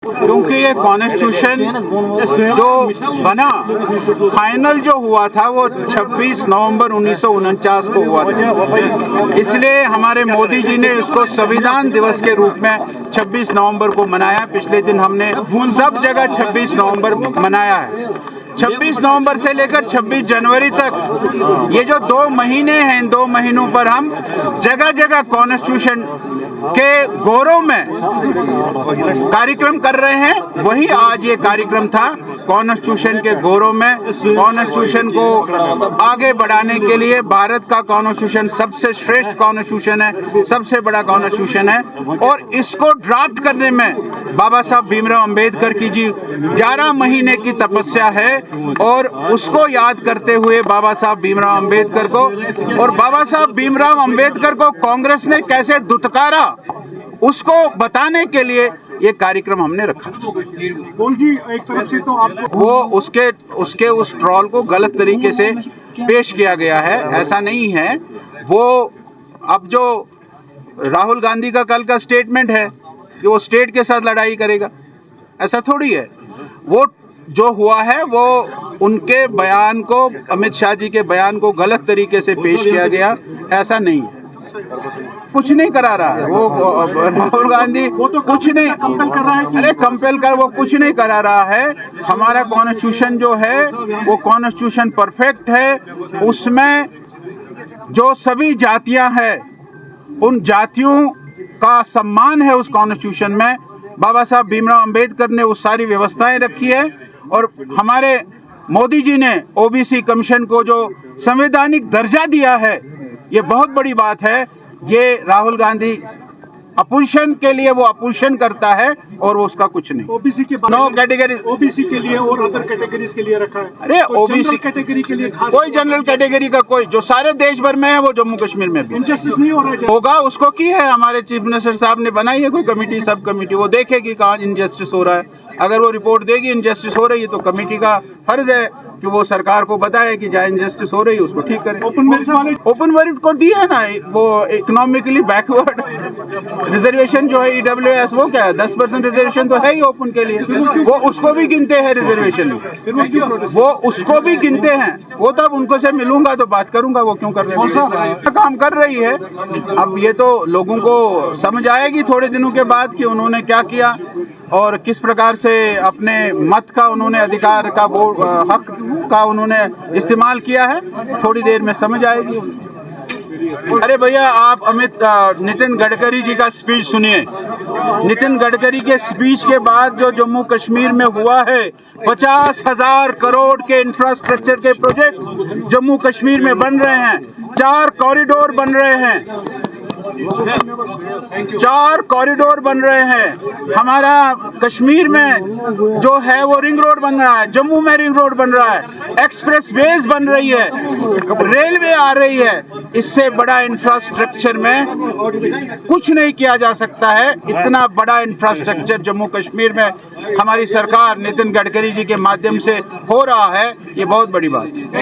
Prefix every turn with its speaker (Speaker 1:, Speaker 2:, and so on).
Speaker 1: क्योंकि ये कॉन्स्टिट्यूशन जो बना, फाइनल जो हुआ था वो 26 नवंबर 1949 को हुआ था। इसलिए हमारे मोदी जी ने उसको संविधान दिवस के रूप में 26 नवंबर को मनाया। पिछले दिन हमने सब जगह 26 नवंबर मनाया है। 26 नवंबर से लेकर 26 जनवरी तक ये जो 2 महीने हैं, इन 2 महीनों पर हम जगह जगह कॉन्स्टिट्यूशन के गौरव में कार्यक्रम कर रहे हैं। वही आज ये कार्यक्रम था कॉन्स्टिट्यूशन के गौरव में। कॉन्स्टिट्यूशन को आगे बढ़ाने के लिए भारत का कॉन्स्टिट्यूशन सबसे श्रेष्ठ कॉन्स्टिट्यूशन है, सबसे बड़ा कॉन्स्टिट्यूशन है, और इसको ड्राफ्ट करने में बाबा साहब भीमराव अंबेडकर की जी 11 महीने की तपस्या है। और उसको याद करते हुए बाबा साहब भीमराव अंबेडकर को और बाबा साहब भीमराव अंबेडकर को कांग्रेस ने कैसे दुत्कारा, उसको बताने के लिए ये कार्यक्रम हमने रखा।
Speaker 2: गोल जी, एक तरफ से तो आपको
Speaker 1: वो उसके उस ट्रॉल को गलत तरीके से पेश किया गया है। ऐसा नहीं है। वो अब जो राहुल गांधी का कल का स्टेटमेंट है कि वो स्टेट के साथ लड़ाई करेगा, ऐसा थोड़ी है। वो जो हुआ है वो उनके बयान को, अमित शाह जी के बयान को गलत तरीके से पेश किया गया, ऐसा नहीं है। कुछ नहीं करा रहा है वो राहुल गांधी,
Speaker 2: तो
Speaker 1: कुछ नहीं
Speaker 2: कंपेल कर रहा है।
Speaker 1: अरे कंपेल कर, वो कुछ नहीं करा रहा है। हमारा कॉन्स्टिट्यूशन जो है वो कॉन्स्टिट्यूशन परफेक्ट है। उसमें जो सभी जातियां हैं, उन जातियों का सम्मान है उस कॉन्स्टिट्यूशन में। बाबा साहब भीमराव अंबेडकर ने वो सारी व्यवस्थाएं रखी है। और हमारे मोदी जी ने ओबीसी कमीशन को जो संवैधानिक दर्जा दिया है, ये बहुत बड़ी बात है। ये राहुल गांधी अपोजिशन के लिए वो अपोजिशन करता है और वो उसका कुछ नहीं।
Speaker 2: ओबीसी के
Speaker 1: नो कैटेगरी,
Speaker 2: ओबीसी के लिए और अदर कैटेगरीज के लिए रखा है।
Speaker 1: अरे ओबीसी
Speaker 2: कैटेगरी के लिए खास
Speaker 1: कोई जनरल कैटेगरी का कोई, जो सारे देश भर में है वो जम्मू कश्मीर में भी
Speaker 2: इनजस्टिस नहीं हो रहा है।
Speaker 1: होगा। उसको की है हमारे चीफ मिनिस्टर साहब ने बनाई है कोई कमेटी, सब कमेटी, वो देखेगी कहाँ इनजस्टिस हो रहा है। अगर वो रिपोर्ट देगी इनजस्टिस हो रही है तो कमेटी का फर्ज है कि वो सरकार को बताए कि जहाँ इनजस्टिस हो रही है उसको ठीक करें। ओपन मेरिट को दिया ना, वो इकोनॉमिकली बैकवर्ड रिजर्वेशन जो है ईडब्ल्यूएस, वो क्या है 10% रिजर्वेशन तो है ही ओपन के लिए। वो उसको भी गिनते हैं रिजर्वेशन में, वो उसको भी गिनते हैं। वो तब उनको से मिलूंगा तो बात करूंगा वो क्यों कर रहे हैं, काम कर रही है। अब ये तो लोगों को समझ आएगी थोड़े दिनों के बाद कि उन्होंने क्या किया और किस प्रकार से अपने मत का उन्होंने अधिकार का वो हक का उन्होंने इस्तेमाल किया है। थोड़ी देर में समझ आएगी। अरे भैया, आप नितिन गडकरी जी का स्पीच सुनिए। नितिन गडकरी के स्पीच के बाद जो जम्मू कश्मीर में हुआ है, 50,000 करोड़ के इंफ्रास्ट्रक्चर के प्रोजेक्ट जम्मू कश्मीर में बन रहे हैं। 4 कॉरिडोर बन रहे हैं, 4 कॉरिडोर बन रहे हैं। हमारा कश्मीर में जो है वो रिंग रोड बन रहा है, जम्मू में रिंग रोड बन रहा है, एक्सप्रेस वेज बन रही है, रेलवे आ रही है। इससे बड़ा इंफ्रास्ट्रक्चर में कुछ नहीं किया जा सकता है। इतना बड़ा इंफ्रास्ट्रक्चर जम्मू कश्मीर में हमारी सरकार नितिन गडकरी जी के माध्यम से हो रहा है, ये बहुत बड़ी बात है।